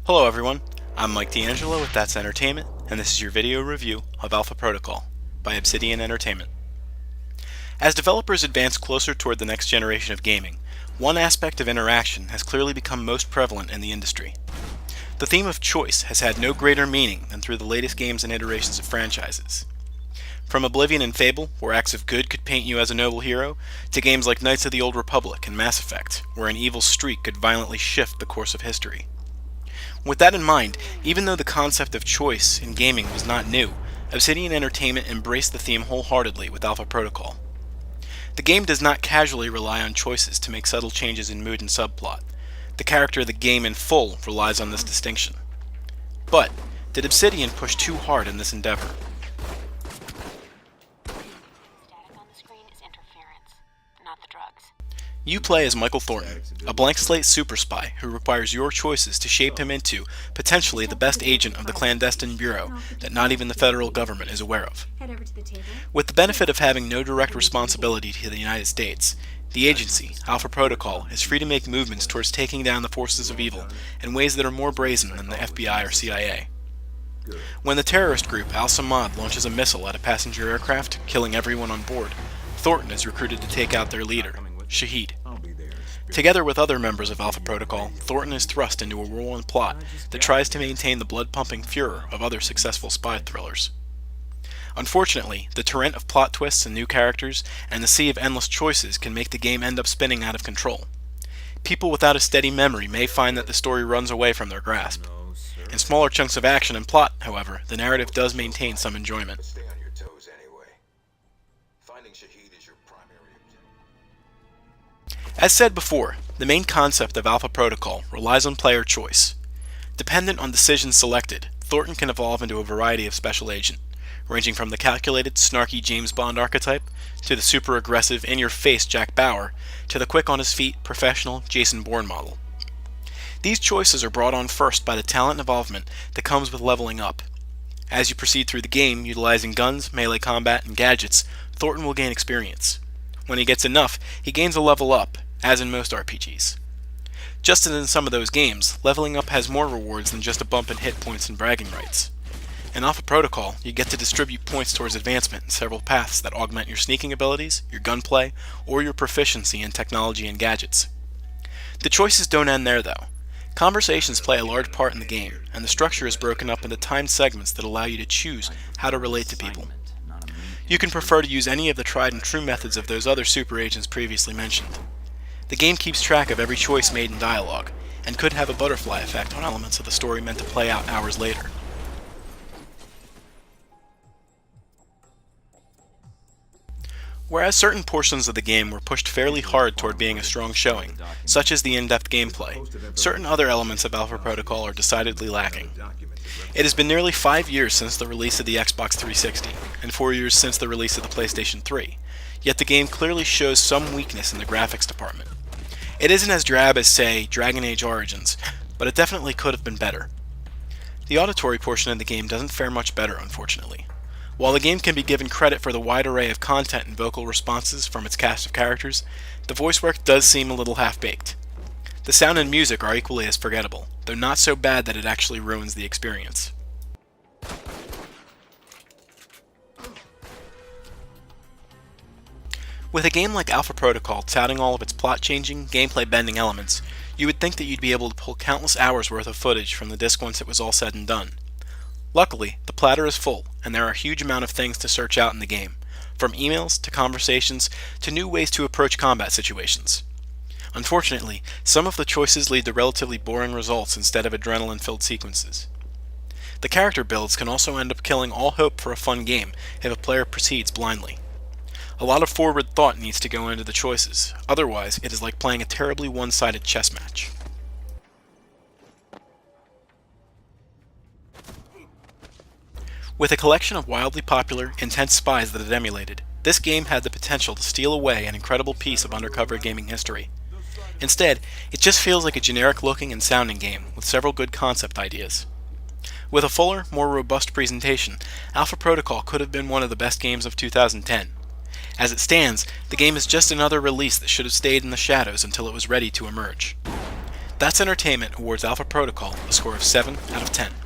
Hello everyone, I'm Mike DeAngelo with That's Entertainment, and this is your video review of Alpha Protocol by Obsidian Entertainment. As developers advance closer toward the next generation of gaming, one aspect of interaction has clearly become most prevalent in the industry. The theme of choice has had no greater meaning than through the latest games and iterations of franchises. From Oblivion and Fable, where acts of good could paint you as a noble hero, to games like Knights of the Old Republic and Mass Effect, where an evil streak could violently shift the course of history. With that in mind, even though the concept of choice in gaming was not new, Obsidian Entertainment embraced the theme wholeheartedly with Alpha Protocol. The game does not casually rely on choices to make subtle changes in mood and subplot. The character of the game in full relies on this distinction. But, did Obsidian push too hard in this endeavor? Static on the screen is interference, not the drugs. You play as Michael Thornton, a blank slate super spy who requires your choices to shape him into, potentially, the best agent of the clandestine bureau that not even the federal government is aware of. With the benefit of having no direct responsibility to the United States, the agency, Alpha Protocol, is free to make movements towards taking down the forces of evil in ways that are more brazen than the FBI or CIA. When the terrorist group Al-Samad launches a missile at a passenger aircraft, killing everyone on board, Thornton is recruited to take out their leader, Shahid. Together with other members of Alpha Protocol, Thornton is thrust into a whirlwind plot that tries to maintain the blood-pumping furor of other successful spy thrillers. Unfortunately, the torrent of plot twists and new characters, and the sea of endless choices can make the game end up spinning out of control. People without a steady memory may find that the story runs away from their grasp. In smaller chunks of action and plot, however, the narrative does maintain some enjoyment. Stay on your toes anyway. Finding Shahid is your primary objective. As said before, the main concept of Alpha Protocol relies on player choice. Dependent on decisions selected, Thornton can evolve into a variety of special agent, ranging from the calculated, snarky James Bond archetype, to the super aggressive, in-your-face Jack Bauer, to the quick-on-his-feet, professional Jason Bourne model. These choices are brought on first by the talent involvement that comes with leveling up. As you proceed through the game, utilizing guns, melee combat, and gadgets, Thornton will gain experience. When he gets enough, he gains a level up, as in most RPGs. Just as in some of those games, leveling up has more rewards than just a bump in hit points and bragging rights. In Alpha Protocol, you get to distribute points towards advancement in several paths that augment your sneaking abilities, your gunplay, or your proficiency in technology and gadgets. The choices don't end there, though. Conversations play a large part in the game, and the structure is broken up into timed segments that allow you to choose how to relate to people. You can prefer to use any of the tried and true methods of those other super agents previously mentioned. The game keeps track of every choice made in dialogue, and could have a butterfly effect on elements of the story meant to play out hours later. Whereas certain portions of the game were pushed fairly hard toward being a strong showing, such as the in-depth gameplay, certain other elements of Alpha Protocol are decidedly lacking. It has been nearly 5 years since the release of the Xbox 360, and 4 years since the release of the PlayStation 3, yet the game clearly shows some weakness in the graphics department. It isn't as drab as, say, Dragon Age Origins, but it definitely could have been better. The auditory portion of the game doesn't fare much better, unfortunately. While the game can be given credit for the wide array of content and vocal responses from its cast of characters, the voice work does seem a little half-baked. The sound and music are equally as forgettable, though not so bad that it actually ruins the experience. With a game like Alpha Protocol touting all of its plot-changing, gameplay-bending elements, you would think that you'd be able to pull countless hours worth of footage from the disc once it was all said and done. Luckily, the platter is full, and there are a huge amount of things to search out in the game, from emails to conversations to new ways to approach combat situations. Unfortunately, some of the choices lead to relatively boring results instead of adrenaline-filled sequences. The character builds can also end up killing all hope for a fun game if a player proceeds blindly. A lot of forward thought needs to go into the choices, otherwise it is like playing a terribly one-sided chess match. With a collection of wildly popular, intense spies that it emulated, this game had the potential to steal away an incredible piece of undercover gaming history. Instead, it just feels like a generic-looking and sounding game with several good concept ideas. With a fuller, more robust presentation, Alpha Protocol could have been one of the best games of 2010. As it stands, the game is just another release that should have stayed in the shadows until it was ready to emerge. That's Entertainment awards Alpha Protocol a score of 7 out of 10.